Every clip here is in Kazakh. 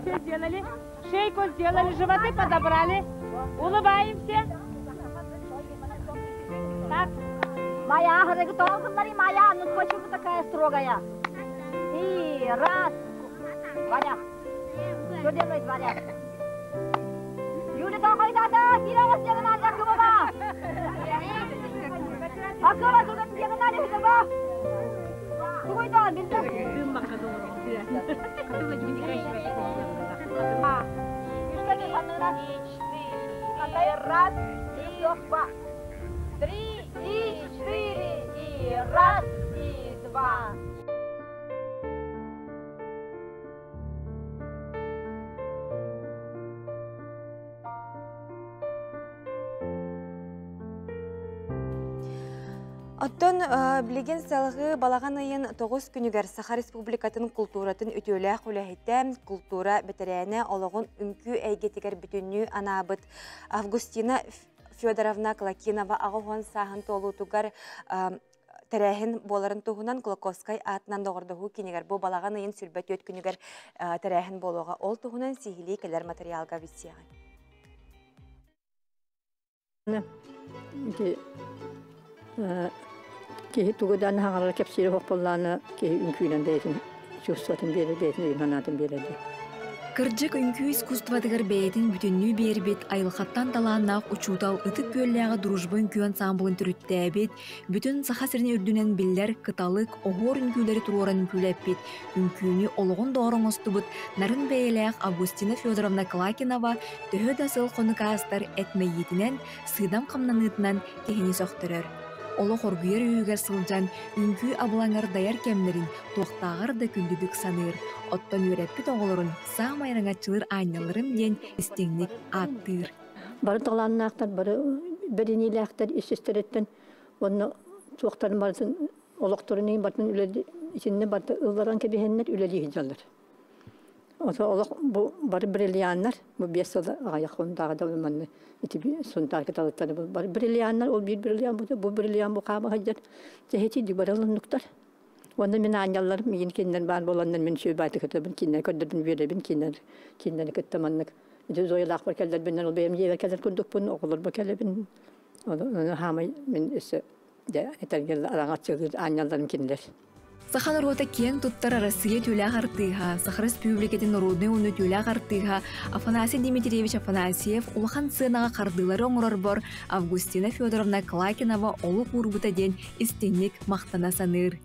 все сделали. Шейку сделали, животы подобрали. Улыбаемся. Так. Моя, моя, ну почему такая строгая? И раз. Ваня. Что делает Ваня? Юля, какой тата? Кирова сделана для кого? А кого тут сделана для кого? Какой тата? Бинта. Раз, и два. 3, и 4, и раз, и два. Оттон билеген салғы балаған айын 9 күнігер Саха Республикатын культуратын үтөләқ үләхеттәм культура бітірәне олығын үмкі әйгетігер бүтінні анабыт Августина Федоровна Клакинова ағуған сағын толу тугар тәрәхін боларын туғынан Клоковскай атынан доғырдығы кенегер. Бұл балаған айын сүрбәт өт күнігер тәрәхін болуға ол туғынан сихили кәлер материалға висияған. Kehi tuğdan hangarlar kepsiri hoppollana kehi ünkünen deytin, çustatın beri deytin, imhanatın beri deytin. Kırcık ünkü iskuствадыгар бәйтін бүтінні бербет айылқаттан таланнақ учутал ытык көлләға дружба үнкі ансамблын түріттәбет, бүтін Саха сіріне үрдінен білдер кыталык, оғыр үнкілері тұроран үнкіләппет, үнкіні олығын доғырын остыбыт, нарын бәйләқ Августина Федоровна Клакинова төхі дасыл қонықастар әтмейетінен, сыдам қамнанытынан кехіне соқтырыр. Олы хоргүйер үйігер сылжан үнкі абылаңар даяр кемлерін тоқтағыр да күндідік саныр. Оттан үйрәппет оғылырын сағмайраңатчылыр айналырым ден істеңнік аттыр. Бары таланнақтар, бары бірінейләқтар ешестереттен, оны тоқтарын барысын олықтырының бартын үләді, ішінде барты ұлларан кебехенлер үләді ежалыр. Олық бары бриллианлар, бұл бес жылы ағаяқын да өлманны. Сонтар каталыктары бар. Бриллианлар, ол bir бриллиан бұды, бұл бриллиан бұл қабы ғаджар. Жәхеті дүбарылын нұқтар. Онда мен аняларым, мен кенден бар боландан мен шөй байды күтібін, кенден көдірдің веребін, кенден күттіманлық. Зойлақ бар кәлдер беннен, ол бәйім жевер кәлдер күндік бұн, оғылыр бұл кәлебін. Оны хамай мен өсі әтергелі араңатшығыр аняларым кендер. Саха народа кен туттар Россия тюля артыга, Саха Республикатын народный уны тюля артыга, Афанасий Дмитриевич Афанасьев улахан сынага кардылары оңырар бар, Августина Федоровна Клакинова олы курбута ден истенник мақтана саныр.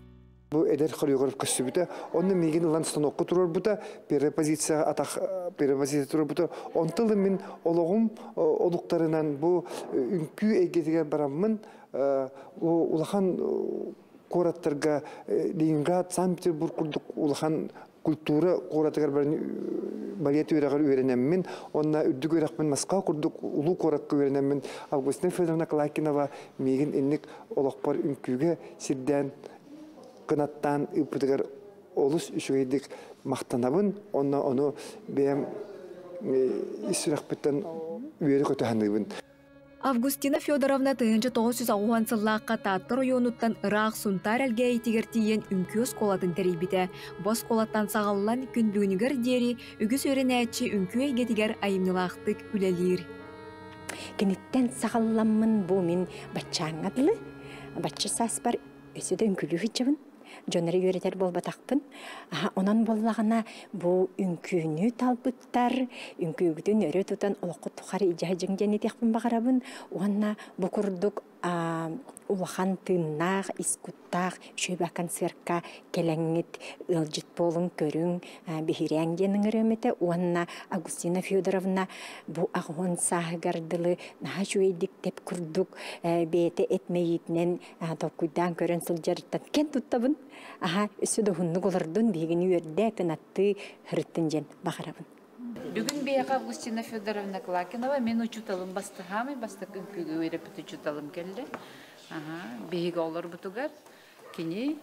Bu eder koreograf kostümüde, onun megen ulan stanokku turur buda, perepozisiya atak perepozisiya turur buda. Ontalı min olağım oluklarından bu ünkü egetigen baramın ulahan koratlarga Leningrad, Sankt-Peterburg kurduk ulahan kultura koratlar baliyeti öğrenemmin, onna üddük öğretmen Moskva kurduk ulu koratkı öğrenemmin. Avgustina Fyodorovna Klakинова megen enlik olakpar ünküge sirden kınattan ıpıdıgar olus üşüydik maqtanabın, onu benim istirahbetten üyeli kötühanlıbın. Августина Федоровна тыынчы 990 сыллаққа Таттыр ойонуттан Ирақ Сунтар әлге етігертейен үнкөз қолатын тәрейбіті. Бос қолаттан сағалылан күндігінігер дері үгіз өренәтші үнкө әйгетігер айымнылақтық үлелер. Кенеттен сағалламын бұл мен батчаңадылы. Батчы сас бар өсіді үнкілі хүтчібін. Жонары өретер бол батақпын. Онан боллағына бұл үнкүйіні талбыттар, үнкүйігіден өрі тұтан олыққы тұқары ижа жыңден етекпін бағарабын. Оғанна бұл күрдік улахан тыыннақ, искуттақ, шөйбәкан сырқа, келәңгет, ылжыт болын көрің, бехиряң денің өрөметі. Оғанна Августина Федоровна бұл ағуын сағығардылы наға жөйдік деп күрдік бейті этмейітінен толкуйдан көрін сылжарыттан кен тұттабын. Үсіді ғынны қолырдың бейгіні өрді кінатты хырыттын жен бағарабын. Бүгін бейаға Августина Федоровна Клакинова мен учуталым бастығамы, бастық үнкігі өрепіт учуталым келді. Бейгі олар бұтығар, кені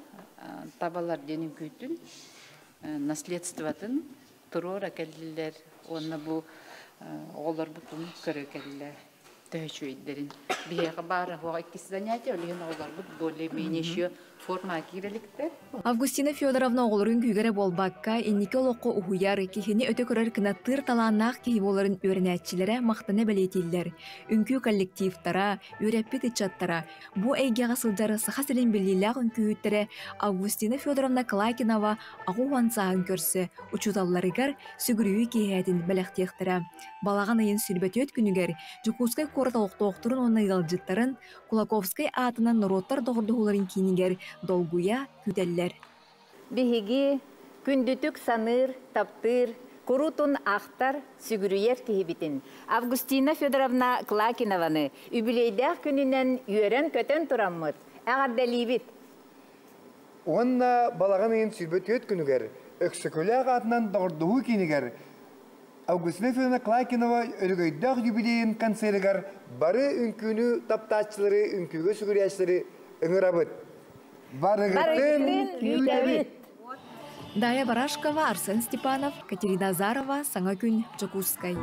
табалар денің көйтін, наследстватын тұрор әкелділер, оны бұл олар бұтын көрі келділер. төһөчүйдерин. Биһиэхэ баара хуа иккис занятия өлүһүн олар бут более-менее еще форма киреликтер. Августина Федоровна оғылырын күйгері болбаққа енеке олыққы ұхуяр кехені өте көрер кінаттыр таланнақ кейі боларын өрінәтчілері мақтаны бәлетейлер. Үнкі коллективтара, өрәппет итчаттара, бұ әйгеға сылдары саха сілін біліліғ үнкүйіттері Августина Федоровна Клакинова ағу вансағын көрсі, ұчуталларығар сүгірүйі кейхәтін бәләқтектірі. Балаған айын сүрбәт өт күнігер, Жукускай қорталықтоқтырын оны ғалжыттарын, Кулаковскай атынан роттар доғырдығыларын кейінігер долгуя күтәлләр. Биһиги күндүтүк саныр, таптыр, курутун ахтар сүгүрүер кихибитин. Августина Федоровна Клакинованы үбүлейдәк күнүнен үйөрен көтөн тураммыт. Әгәрдәлибит. Онна балаған айын сүрбет өт күнігер, өксөкөләғ атынан доғырдығы кейінігер, Августина Федоровна Клакинова өлігөйдәк юбилейін концертігер бары үнкүні таптачылары, үнкүгі сүгүрәшілері үңірабыт. Барығыттын үйдәбіт. Дая Барашкова, Арсен Степанов, Катерина Азарова, Саңа күн, Жакускай.